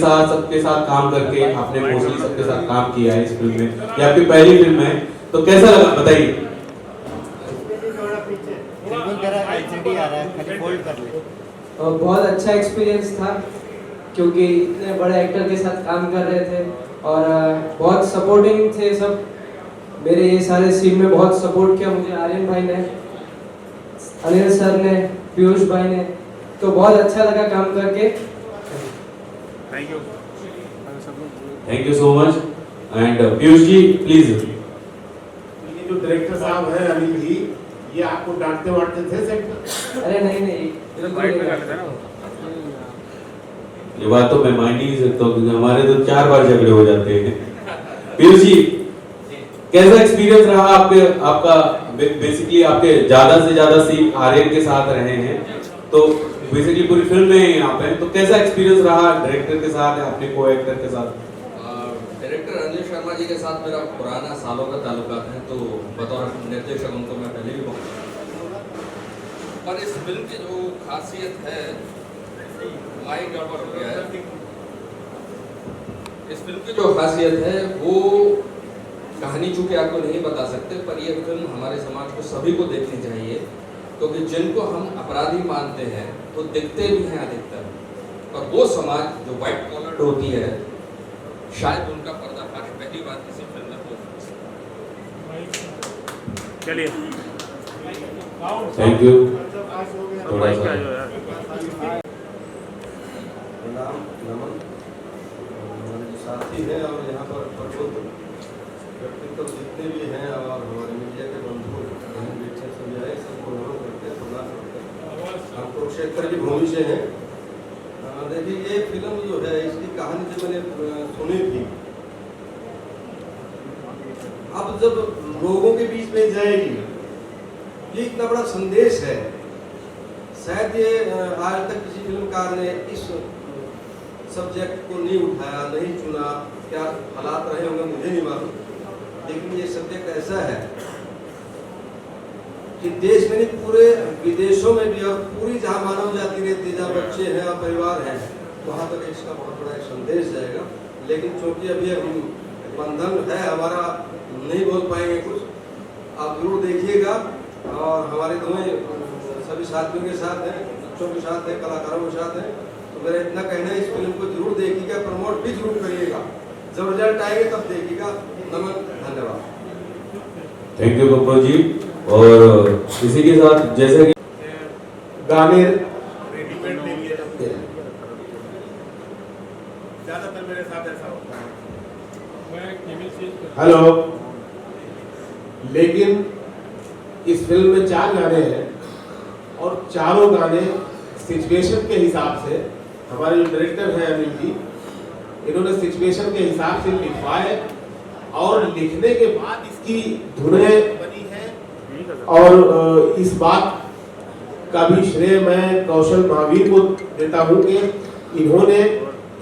साथ सबके साथ काम करके आपने मोस्टली सबके साथ काम किया है इस फिल्म में, ये आपकी पहली फिल्म है, तो कैसा लगा बताइए। बहुत अच्छा एक्सपीरियंस था क्योंकि इतने बड़े एक्टर के साथ काम कर रहे थे और बहुत सपोर्टिंग थे सब। मेरे ये सारे सीन में बहुत सपोर्ट किया मुझे आर्यन भाई ने, अनिल सर ने, पीयूष भाई ने, तो बहुत अच्छा लगा काम करके। Thank you so much. And Piyush ji please. ये जो डायरेक्टर साहब हैं अनिल जी, ये आपको डांटते वाटते थे सेट पर? अरे नहीं, ये बात तो मैं मान ही नहीं सकता क्योंकि हमारे तो 4 बार झगड़े हो जाते हैं। पीयूष जी कैसा एक्सपीरियंस रहा आपका बेसिकली आपके ज्यादा से ज्यादा सीन आर्यन के साथ रहे हैं, तो बेसिकली पूरी फिल्म में यहाँ पे, तो कैसा एक्सपीरियंस रहा डायरेक्टर के साथ, अपने को एक्टर के साथ? डायरेक्टर अनिल शर्मा जी के साथ मेरा पुराना सालों का ताल्लुकात है, तो बतौर निर्देशक उनको मैं पहले भी बहुत, पर इस फिल्म की जो खासियत है, माइक गड़बड़ हो गया है। इस फिल्म की जो खासियत है वो कहानी चूंकि आपको नहीं बता सकते, पर यह फिल्म हमारे समाज को सभी को देखनी चाहिए, क्योंकि जिनको हम अपराधी मानते हैं तो दिखते भी हैं अधिकतर, और वो समाज जो व्हाइट कॉलर होती है, शायद उनका पर्दाफाश पहली बार किसी फिल्म में हो। चलिए थैंक यू। थोड़ा सा नाम नमन, हमारे जो साथी हैं और यहाँ पर प्रबुद्ध व्यक्तित्व जितने भी हैं और हमारे मीडिया के बंधु बहन बेटे सब आए, सबको नमन करते प्रणाम करते। हम कुरुक्षेत्र की भूमि से हैं। देखिए ये फिल्म जो है इसकी कहानी जो मैंने सुनी थी, अब जब लोगों के बीच में जाएगी, ये इतना बड़ा संदेश है। शायद ये आज तक किसी फिल्मकार ने इस सब्जेक्ट को नहीं उठाया, नहीं चुना, क्या हालात रहे होंगे मुझे नहीं मालूम, लेकिन ये सब्जेक्ट ऐसा है कि देश में नहीं पूरे विदेशों में भी और पूरी जहाँ मानव जाति रहती है, जहाँ बच्चे हैं और परिवार हैं, वहाँ तक इसका बहुत बड़ा एक संदेश जाएगा। लेकिन चूंकि अभी बंधन है हमारा, नहीं बोल पाएंगे कुछ, आप जरूर देखिएगा। और हमारे दोनों सभी साथियों के साथ हैं, बच्चों के साथ हैं, कलाकारों के साथ हैं, तो मेरा इतना कहना है इस फिल्म को जरूर देखिएगा, प्रमोट भी जरूर करिएगा, जब रिजल्ट आएगा तब देखिएगा। नमन, धन्यवाद। थैंक यू कपूर जी। और इसी के साथ जैसे कि गाने रेडीमेड ले लिए जाते हैं, ज्यादातर मेरे साथ ऐसा होता है। हेलो, लेकिन इस फिल्म में 4 गाने हैं और चारों गाने सिचुएशन के हिसाब से, हमारे जो डायरेक्टर हैं अनिल जी, इन्होंने सिचुएशन के हिसाब से लिखवाए और लिखने के बाद इसकी धुनें बनी है। और इस बात का भी श्रेय मैं कौशल महावीर को देता हूं कि इन्होंने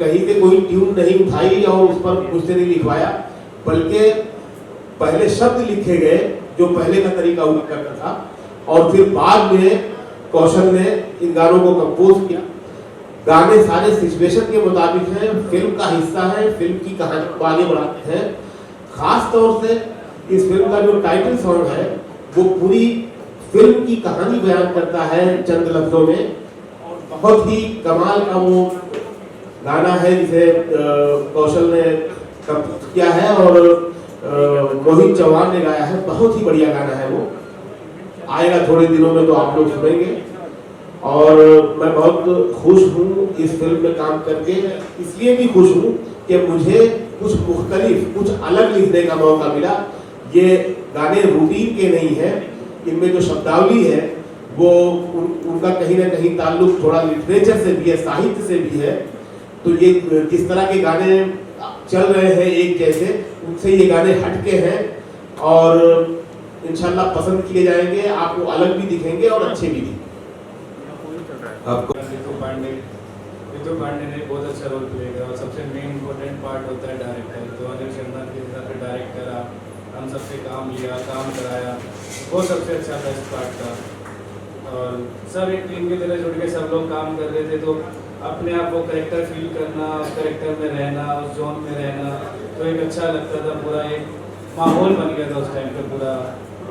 कहीं से कोई ट्यून नहीं उठाई और उस पर कुछ नहीं लिखवाया, बल्कि पहले शब्द लिखे गए जो पहले का तरीका हुआ करता था, और फिर बाद में कौशल ने इन गानों को कंपोज किया। गाने सारे सिचुएशन के मुताबिक हैं, फिल्म का हिस्सा है, फिल्म की कहानी को आगे बढ़ाते हैं। खास तौर से इस फिल्म का जो टाइटल सॉन्ग है वो पूरी फिल्म की कहानी बयान करता है चंद लफ्जों में, और बहुत ही कमाल का वो गाना है जिसे कौशल ने कंपोज किया है और मोहित चौहान ने गाया है। बहुत ही बढ़िया गाना है, वो आएगा थोड़े दिनों में तो आप लोग सुनेंगे। और मैं बहुत खुश हूँ इस फिल्म में काम करके, इसलिए भी खुश हूँ कि मुझे कुछ मुख्तलिफ, कुछ अलग लिखने का मौका मिला। ये गाने रूटीन के नहीं हैं, इनमें जो शब्दावली है वो उनका कहीं ना कहीं ताल्लुक थोड़ा लिटरेचर से भी है, साहित्य से भी है। तो ये किस तरह के गाने चल रहे हैं एक जैसे, उनसे ये गाने हटके हैं और इंशाल्लाह पसंद किए जाएंगे, आपको अलग भी दिखेंगे और अच्छे भी दिखेंगे। आपको विदु पांडे ने बहुत अच्छा रोल प्ले किया और सबसे मेन इम्पोर्टेंट पार्ट होता है डायरेक्टर। तो अनिल शर्मा के हिसाब से डायरेक्टर हम सबसे काम लिया, काम कराया, वो सबसे अच्छा बेस्ट पार्ट था। और सब एक टीम की तरह जुड़ के सब लोग काम कर रहे थे, तो अपने आप वो करेक्टर फील करना, उस करेक्टर में रहना, उस जोन में रहना, तो एक अच्छा लगता था। पूरा एक माहौल बन गया था उस टाइम पे पूरा,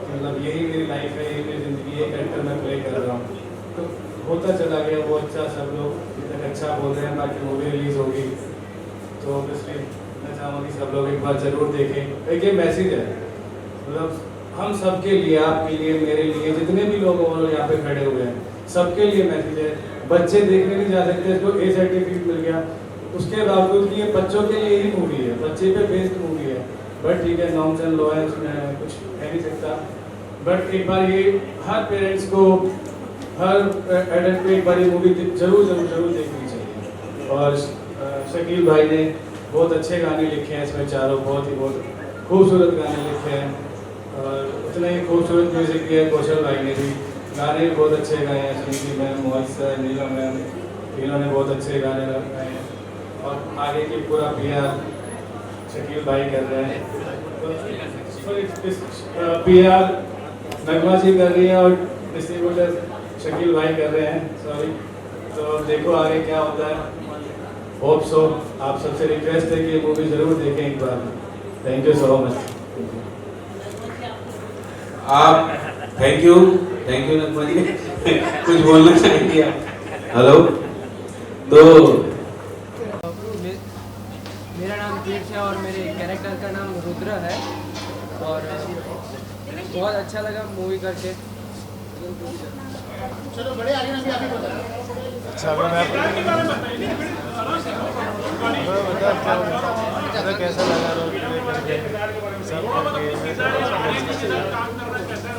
मतलब यही मेरी लाइफ है, यही मेरी ज़िंदगी, ये करेक्टर मैं प्ले कर रहा हूँ। तो होता चला गया वो अच्छा, सब लोग तक अच्छा बोल रहे हैं। बाकी मूवी रिलीज़ होगी तो ऑब्वियसली मैं चाहूँगा कि सब लोग एक बार ज़रूर देखें। एक ये मैसेज है, मतलब हम सबके लिए, आपके लिए, मेरे लिए, जितने भी लोग और यहाँ पे खड़े हुए हैं, सबके लिए मैसेज है। बच्चे देखने नहीं जा सकते, इसको ए सर्टिफिकेट मिल गया, उसके बावजूद कि ये बच्चों के लिए ही मूवी है, बच्चे पे बेस्ड मूवी है। बट ठीक है, नॉर्म्स एंड लॉ है, उसमें कुछ कह नहीं सकता। बट एक बार ये हर पेरेंट्स को, हर एडल्ट को एक बार ये मूवी जरूर जरूर जरूर देखनी चाहिए। और शकील भाई ने बहुत अच्छे गाने लिखे हैं इसमें, चारों बहुत खूबसूरत गाने लिखे हैं, और उतना ही खूबसूरत म्यूज़िक दिया है कौशल भाई ने भी। गाने भी बहुत अच्छे गाए हैं, सुनीति मैम, मोहित सर, नीलम मैम, तीनों ने बहुत अच्छे गाने गाए हैं। और आगे की पूरा PR शकील भाई कर रहे हैं, तो PR नगमा जी कर रही है और डिस्ट्रीब्यूटर शकील भाई कर रहे हैं, सॉरी। तो देखो आगे क्या होता है, होप सो। आप सबसे रिक्वेस्ट है कि ये मूवी ज़रूर देखें एक बार। Thank you so much. आप थैंक यू नगमा जी। कुछ बोलना चाहेंगे आप? हेलो, तो मेरा नाम तीर्थ है और मेरे कैरेक्टर का नाम रुद्र है, और बहुत अच्छा लगा मूवी करके। अच्छा, अगर मैं आपको कैसा लगा रोल प्ले करके,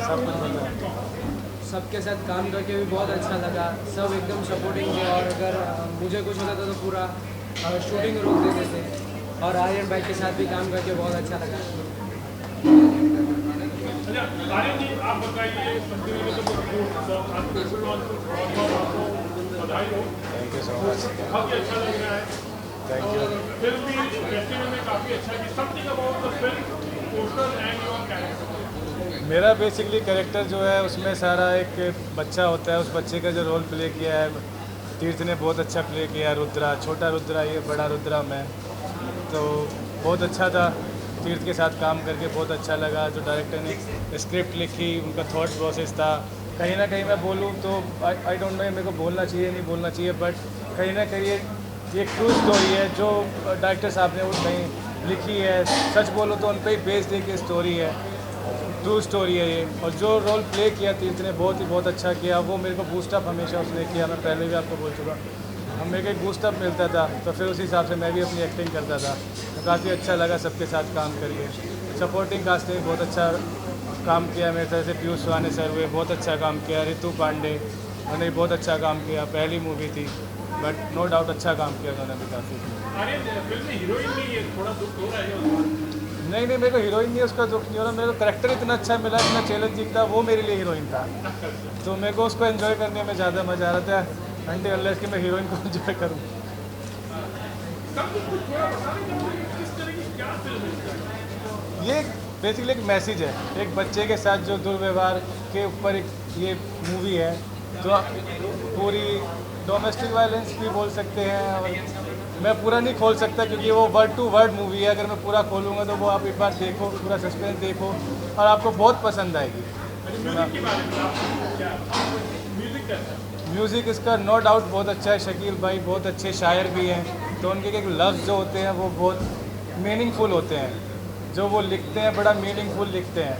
सब कुछ बता। सबके साथ काम करके भी बहुत अच्छा लगा, सब एकदम सपोर्टिंग थे, और अगर मुझे कुछ होता था तो पूरा शूटिंग रोक देते थे। और आर्यन भाई के साथ भी काम करके बहुत अच्छा लगा। आप बताइए, थैंक यू सो मच। काफी अच्छा लग रहा है। Thank you. फिल्म भी फेस्टिवल में काफी अच्छा है। Something about the film, poster and your character. मेरा बेसिकली कैरेक्टर जो है उसमें सारा एक बच्चा होता है, उस बच्चे का जो रोल प्ले किया है तीर्थ ने बहुत अच्छा प्ले किया। रुद्रा, छोटा रुद्रा ये, बड़ा रुद्रा मैं, तो बहुत अच्छा था। तीर्थ के साथ काम करके बहुत अच्छा लगा। जो डायरेक्टर ने स्क्रिप्ट लिखी, उनका थॉट प्रोसेस था, कहीं ना कहीं मैं बोलूँ तो आई डोंट नो मेरे को बोलना चाहिए नहीं बोलना चाहिए, बट कहीं ना कहीं ये ट्रू स्टोरी है जो डायरेक्टर साहब ने वो कहीं लिखी है। सच बोलो तो उन पर ही बेस्ड एक स्टोरी है, ट्रू स्टोरी है ये। और जो रोल प्ले किया तीर्थ ने बहुत अच्छा किया। वो मेरे को बूस्टअप हमेशा उसने किया, मैं पहले भी आपको बोल चुका। हम मेरे को एक बूस्टअप मिलता था, तो फिर उस हिसाब से मैं भी अपनी एक्टिंग करता था। तो काफ़ी अच्छा लगा सबके साथ काम करके। सपोर्टिंग कास्ट ने बहुत अच्छा काम किया मेरे तरह से। पीयूष सुहाने सर हुए, बहुत अच्छा काम किया। रितु पांडे, उन्होंने बहुत अच्छा काम किया, पहली मूवी थी, बट नो डाउट अच्छा काम किया उन्होंने भी काफ़ी। अरे फिल्म में हीरोइन नहीं है, थोड़ा दुख हो रहा है। नहीं मेरे को हीरोइन नहीं, उसका दुख नहीं हो रहा। मेरे को करेक्टर इतना अच्छा मिला, इतना चैलेंजिंग था, वो मेरे लिए हीरोइन था। तो मेरे को उसको एंजॉय करने में ज़्यादा मज़ा आ रहा था, घंटे अल्लाह कि मैं हीरोइन को एंजॉय करूँ। ये बेसिकली एक मैसेज है, एक बच्चे के साथ जो दुर्व्यवहार के ऊपर एक ये मूवी है। तो पूरी डोमेस्टिक वायलेंस भी बोल सकते हैं, और मैं पूरा नहीं खोल सकता क्योंकि वो वर्ड टू वर्ड मूवी है। अगर मैं पूरा खोलूँगा तो वो आप एक बार देखो, पूरा सस्पेंस देखो और आपको बहुत पसंद आएगी। म्यूज़िक इसका नो डाउट बहुत अच्छा है। शकील भाई बहुत अच्छे शायर भी हैं, तो उनके एक लफ्ज़ जो होते हैं वो बहुत मीनिंगफुल होते हैं। जो वो लिखते हैं बड़ा मीनिंगफुल लिखते हैं।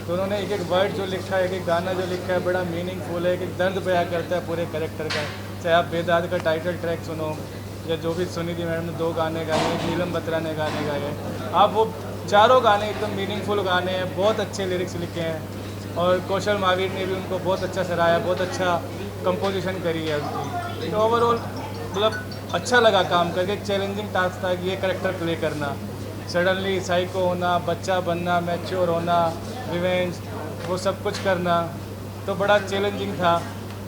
तो उन्होंने एक वर्ड जो लिखा है, एक गाना जो लिखा है बड़ा मीनिंगफुल है, एक दर्द बयां करता है पूरे कैरेक्टर का। चाहे आप बेदाद का टाइटल ट्रैक सुनो या जो भी सुनीति मैडम ने 2 गाने गाए, नीलम बत्रा ने गाने गाए, आप वो चारों गाने एकदम मीनिंगफुल गाने हैं, बहुत अच्छे लिरिक्स लिखे हैं। और कौशल महावीर ने भी उनको बहुत अच्छा सराहा, बहुत अच्छा कंपोजिशन करी है उसकी। तो ओवरऑल मतलब अच्छा लगा काम करके। एक चैलेंजिंग टास्क था कि ये कैरेक्टर प्ले करना, सडनली साइको होना, बच्चा बनना, मैच्योर होना, रिवेंज, वो सब कुछ करना, तो बड़ा चैलेंजिंग था।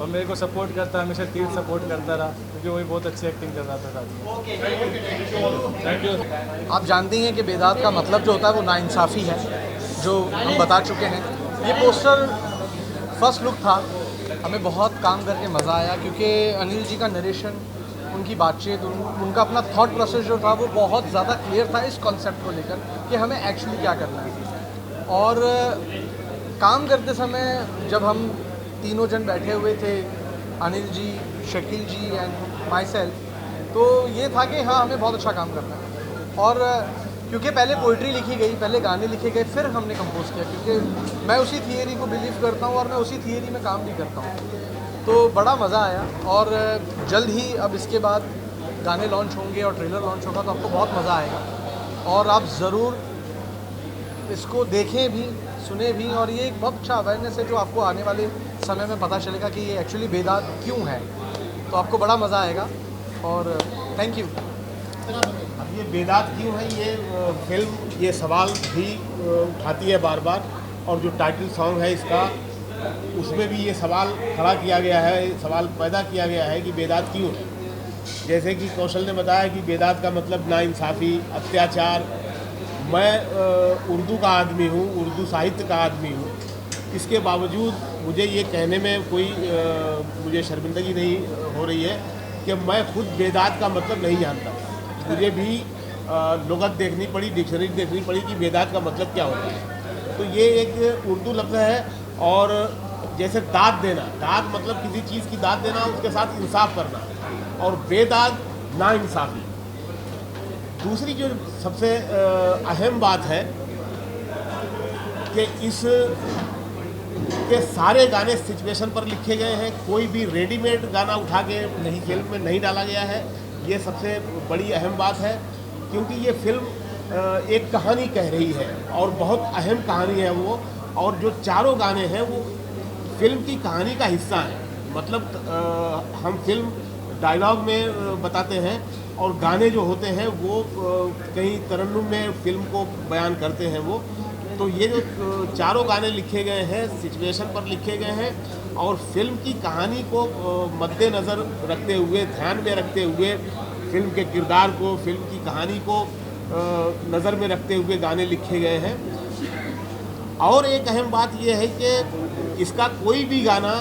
और मेरे को सपोर्ट करता, हमेशा तीर्थ सपोर्ट करता रहा क्योंकि वही बहुत अच्छी एक्टिंग कर रहा था साथ। Thank you. आप जानते हैं कि बेदात का मतलब जो होता है वो नाइंसाफ़ी है, जो हम बता चुके हैं। ये पोस्टर फर्स्ट लुक था, हमें बहुत काम करके मज़ा आया क्योंकि अनिल जी का नरेशन उनकी बातचीत, उनका अपना थॉट प्रोसेस जो था वो बहुत ज़्यादा क्लियर था इस कॉन्सेप्ट को लेकर कि हमें एक्चुअली क्या करना है। और काम करते समय जब हम तीनों जन बैठे हुए थे, अनिल जी, शकील जी एंड माई सेल्फ, तो ये था कि हाँ हमें बहुत अच्छा काम करना है। और क्योंकि पहले पोइट्री लिखी गई, पहले गाने लिखे गए, फिर हमने कंपोज किया, क्योंकि मैं उसी थियरी को बिलीव करता हूँ और मैं उसी थियरी में काम भी करता हूँ। तो बड़ा मज़ा आया और जल्द ही अब इसके बाद गाने लॉन्च होंगे और ट्रेलर लॉन्च होगा, तो आपको बहुत मज़ा आएगा और आप ज़रूर इसको देखें भी, सुने भी। और ये एक बहुत अच्छा अवेयरनेस है जो आपको आने वाले समय में पता चलेगा कि ये एक्चुअली बेदाग क्यों है, तो आपको बड़ा मज़ा आएगा और थैंक यू। अब ये बेदाग क्यों है, ये फिल्म ये सवाल भी उठाती है बार बार, और जो टाइटल सॉन्ग है इसका उसमें भी ये सवाल खड़ा किया गया है, सवाल पैदा किया गया है कि बेदाग क्यों है। जैसे कि कौशल ने बताया कि बेदाग का मतलब नाइंसाफ़ी, अत्याचार। मैं उर्दू का आदमी हूँ, उर्दू साहित्य का आदमी हूँ, इसके बावजूद मुझे ये कहने में कोई मुझे शर्मिंदगी नहीं हो रही है कि मैं खुद बेदाग का मतलब नहीं जानता। मुझे भी लुगत देखनी पड़ी, डिक्शनरी देखनी पड़ी कि बेदाग का मतलब क्या होता है। तो ये एक उर्दू लफ्ज़ है। और जैसे दाद देना, दाद मतलब किसी चीज़ की दाद देना, उसके साथ इंसाफ करना, और बेदाग नाइंसाफ़ी। दूसरी जो सबसे अहम बात है कि इस के सारे गाने सिचुएशन पर लिखे गए हैं, कोई भी रेडीमेड गाना उठा के नहीं फिल्म में नहीं डाला गया है। ये सबसे बड़ी अहम बात है, क्योंकि ये फिल्म एक कहानी कह रही है और बहुत अहम कहानी है वो। और जो चारों गाने हैं वो फिल्म की कहानी का हिस्सा हैं। मतलब हम फिल्म डायलॉग में बताते हैं और गाने जो होते हैं वो कहीं तरन्नुम में फिल्म को बयान करते हैं वो। तो ये जो चारों गाने लिखे गए हैं सिचुएशन पर लिखे गए हैं और फिल्म की कहानी को मद्देनज़र रखते हुए, ध्यान में रखते हुए, फिल्म के किरदार को, फिल्म की कहानी को नज़र में रखते हुए गाने लिखे गए हैं। और एक अहम बात यह है कि इसका कोई भी गाना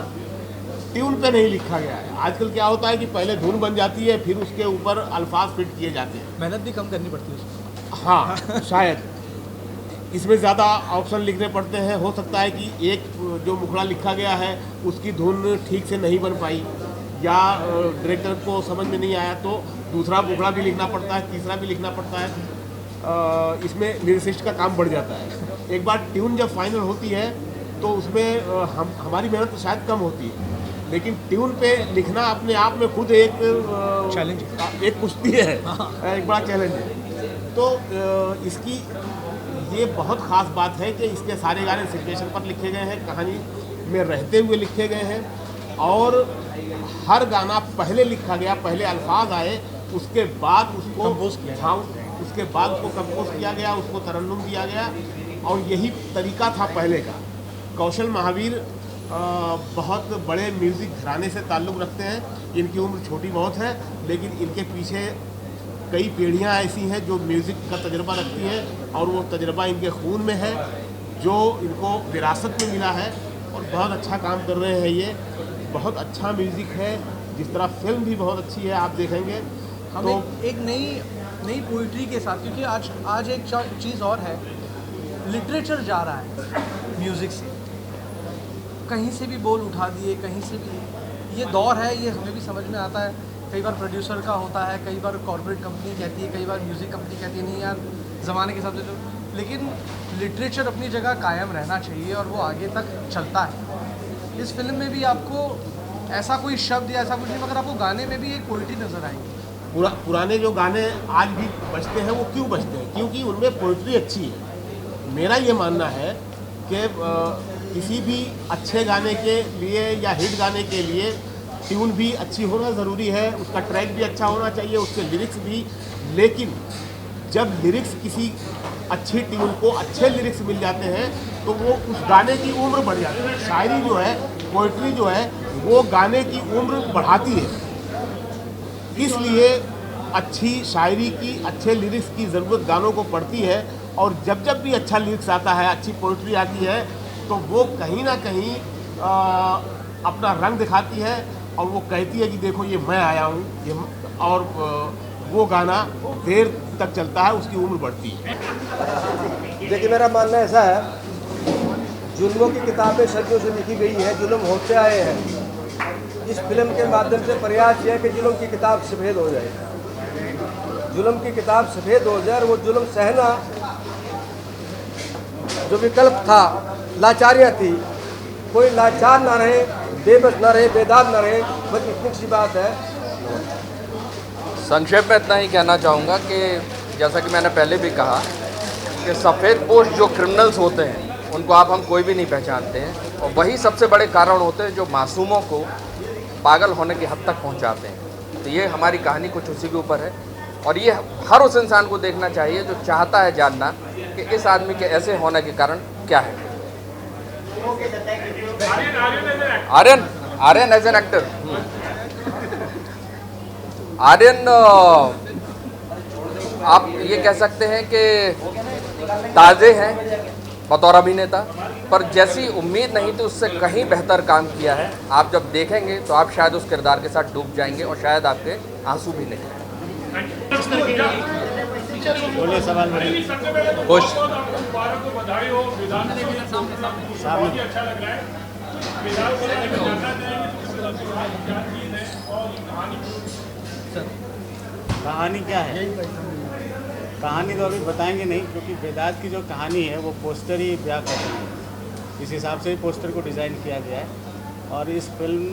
ट्यून पे नहीं लिखा गया है। आजकल क्या होता है कि पहले धुन बन जाती है, फिर उसके ऊपर अल्फाज फिट किए जाते हैं। मेहनत भी कम करनी पड़ती है। हाँ, शायद इसमें ज़्यादा ऑप्शन लिखने पड़ते हैं। हो सकता है कि एक जो मुखड़ा लिखा गया है उसकी धुन ठीक से नहीं बन पाई, या डायरेक्टर को समझ में नहीं आया, तो दूसरा मुखड़ा भी लिखना पड़ता है, तीसरा भी लिखना पड़ता है। इसमें लिरिसिस्ट का काम बढ़ जाता है। एक बार ट्यून जब फाइनल होती है तो उसमें हमारी मेहनत तो शायद कम होती है, लेकिन ट्यून पे लिखना अपने आप में खुद एक चैलेंज, एक कुश्ती है, एक बड़ा चैलेंज है। तो इसकी ये बहुत ख़ास बात है कि इसके सारे गाने सिचुएशन पर लिखे गए हैं, कहानी में रहते हुए लिखे गए हैं, और हर गाना पहले लिखा गया, पहले अल्फाज आए, उसके बाद उसको कंपोज किया। हाँ, उसके बाद उसको कंपोज किया गया, उसको तरन्नुम दिया गया, और यही तरीका था पहले का। कौशल महावीर बहुत बड़े म्यूज़िक घराने से ताल्लुक़ रखते हैं। इनकी उम्र छोटी बहुत है, लेकिन इनके पीछे कई पीढ़ियां ऐसी हैं जो म्यूज़िक का तजुर्बा रखती हैं, और वो तजुर्बा इनके खून में है, जो इनको विरासत में मिला है, और बहुत अच्छा काम कर रहे हैं। ये बहुत अच्छा म्यूज़िक है, जिस तरह फिल्म भी बहुत अच्छी है, आप देखेंगे। हम तो एक नई पोइट्री के साथ, क्योंकि आज एक चीज़ और है, लिटरेचर जा रहा है म्यूज़िक से, कहीं से भी बोल उठा दिए, कहीं से भी। ये दौर है, ये हमें भी समझ में आता है। कई बार प्रोड्यूसर का होता है, कई बार कॉर्पोरेट कंपनी कहती है, कई बार म्यूज़िक कंपनी कहती है नहीं यार ज़माने के हिसाब से तो, लेकिन लिटरेचर अपनी जगह कायम रहना चाहिए और वो आगे तक चलता है। इस फिल्म में भी आपको ऐसा कोई शब्द या ऐसा कुछ नहीं, मगर आपको गाने में भी एक पोइट्री नज़र आएगी। पुराने जो गाने आज भी बजते हैं वो क्यों बजते हैं? क्योंकि उनमें पोइट्री अच्छी है। मेरा ये मानना है कि किसी भी अच्छे गाने के लिए या हिट गाने के लिए ट्यून भी अच्छी होना ज़रूरी है, उसका ट्रैक भी अच्छा होना चाहिए, उसके लिरिक्स भी। लेकिन जब लिरिक्स किसी अच्छी ट्यून को अच्छे लिरिक्स मिल जाते हैं तो वो उस गाने की उम्र बढ़ जाती है। शायरी जो है, पोइट्री जो है, वो गाने की उम्र बढ़ाती है। इसलिए अच्छी शायरी की, अच्छे लिरिक्स की ज़रूरत गानों को पड़ती है, और जब जब भी अच्छा लिरिक्स आता है, अच्छी पोइट्री आती है, तो वो कहीं ना कहीं अपना रंग दिखाती है, और वो कहती है कि देखो ये मैं आया हूँ, ये और वो गाना देर तक चलता है, उसकी उम्र बढ़ती है। देखिए, मेरा मानना ऐसा है, जुल्मों की किताबें सदियों से लिखी गई है, जुल्म होते आए हैं। इस फिल्म के माध्यम से प्रयास यह है कि जुल्म की किताब सफ़ेद हो जाए, जुल्म की किताब सफ़ेद हो जाए और वो जुल्म सहना जो विकल्प था, लाचारियाँ थी, कोई लाचार ना रहे, बेबस ना रहे, बेदाग ना रहे। बस इतनी सी बात है। संक्षेप में इतना ही कहना चाहूँगा कि जैसा कि मैंने पहले भी कहा कि सफ़ेद पोश जो क्रिमिनल्स होते हैं उनको हम कोई भी नहीं पहचानते हैं, और वही सबसे बड़े कारण होते हैं जो मासूमों को पागल होने की हद तक पहुँचाते हैं। तो ये हमारी कहानी कुछ उसी के ऊपर है, और ये हर उस इंसान को देखना चाहिए जो चाहता है जानना कि इस आदमी के ऐसे होने के कारण क्या है। Aryan as an actor, Aryan आप ये कह सकते हैं कि ताज़े हैं बतौर अभिनेता, पर जैसी उम्मीद नहीं थी उससे कहीं बेहतर काम किया है। आप जब देखेंगे तो आप शायद उस किरदार के साथ डूब जाएंगे और शायद आपके आंसू भी निकलें। बोले सवाल खुश मुबारक हो, बधाई हो। बहुत ही अच्छा लग रहा है। कहानी क्या है? कहानी तो अभी बताएंगे नहीं, क्योंकि वेदांत की जो कहानी है वो पोस्टर ही बयां कर रही है। इस हिसाब से ही पोस्टर को डिज़ाइन किया गया है। और इस फिल्म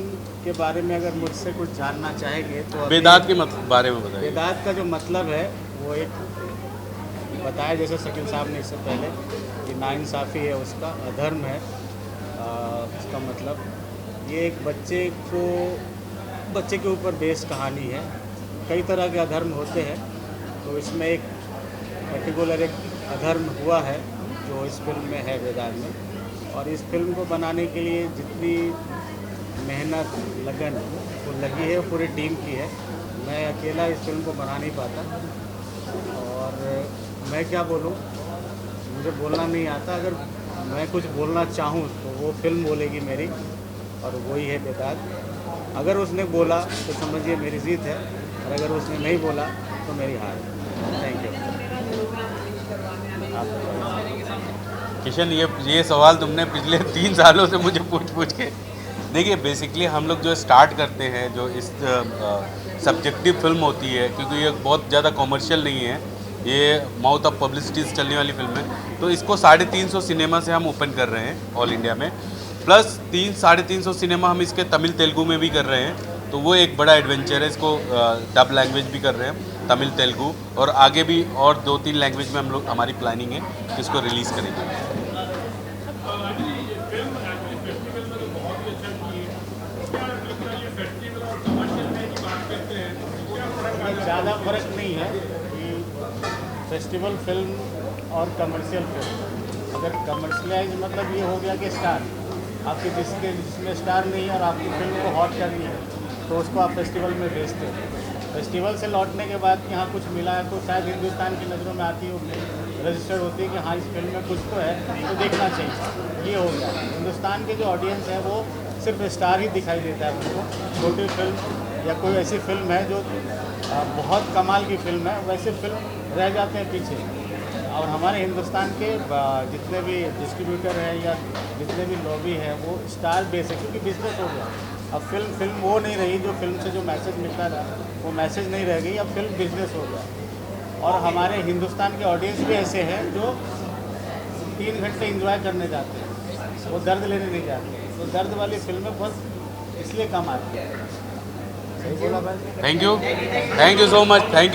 के बारे में अगर मुझसे कुछ जानना चाहेंगे तो वेदांत के बारे में बताइए। वेदांत का जो मतलब है वो एक बताया, जैसे शकील साहब ने इससे पहले, कि नाइंसाफ़ी है उसका, अधर्म है उसका मतलब। ये एक बच्चे के ऊपर बेस्ड कहानी है। कई तरह के अधर्म होते हैं, तो इसमें एक पर्टिकुलर एक अधर्म हुआ है जो इस फिल्म में है, वेदांत में। और इस फिल्म को बनाने के लिए जितनी मेहनत लगन वो लगी है पूरी टीम की है। मैं अकेला इस फिल्म को बना नहीं पाता। और मैं क्या बोलूं, मुझे बोलना नहीं आता। अगर मैं कुछ बोलना चाहूं तो वो फिल्म बोलेगी मेरी, और वही है वेदांत। अगर उसने बोला तो समझिए मेरी जीत है, और अगर उसने नहीं बोला तो मेरी हार है। Thank you. किशन, ये सवाल तुमने पिछले 3 सालों से मुझे पूछ के, देखिए बेसिकली हम लोग जो स्टार्ट करते हैं, जो इस सब्जेक्टिव फिल्म होती है, क्योंकि ये बहुत ज़्यादा कॉमर्शियल नहीं है, ये माउथ ऑफ पब्लिसिटी से चलने वाली फिल्म है, तो इसको 350 सिनेमा से हम ओपन कर रहे हैं ऑल इंडिया में, प्लस 350 सिनेमा हम इसके तमिल तेलुगु में भी कर रहे हैं। तो वो एक बड़ा एडवेंचर है। इसको डब लैंग्वेज भी कर रहे हैं, तमिल तेलुगु, और आगे भी और 2-3 लैंग्वेज में हम लोग, हमारी प्लानिंग है कि इसको रिलीज़ करेंगे। ज़्यादा फर्क नहीं है कि फेस्टिवल फिल्म और कमर्शियल फिल्म। अगर कमर्शलाइज मतलब ये हो गया कि स्टार, आपके जिसमें स्टार नहीं है और आपकी फिल्म को हॉट करनी है तो उसको आप फेस्टिवल में भेजते हैं। फेस्टिवल से लौटने के बाद यहाँ कुछ मिला है तो शायद हिंदुस्तान की नज़रों में आती है, रजिस्टर होती है कि हाँ इस फिल्म में कुछ तो है, तो देखना चाहिए। ये हो गया। हिंदुस्तान के जो ऑडियंस है वो सिर्फ स्टार ही दिखाई देता है उनको। छोटी फिल्म या कोई ऐसी फिल्म है जो बहुत कमाल की फिल्म है, वैसे फिल्म रह जाते हैं पीछे। और हमारे हिंदुस्तान के जितने भी डिस्ट्रीब्यूटर हैं या जितने भी लॉबी हैं वो स्टार बेस है, क्योंकि बिजनेस हो गया। अब फिल्म वो नहीं रही जो फिल्म से जो मैसेज मिलता था, वो मैसेज नहीं रह गई, अब फिल्म बिजनेस हो गया। और हमारे हिंदुस्तान के ऑडियंस भी ऐसे हैं जो 3 घंटे एंजॉय करने जाते हैं, वो दर्द लेने नहीं जाते। तो दर्द वाली फिल्में बहुत इसलिए कम आती है। सही बोला भाई? Thank you so much, thank you.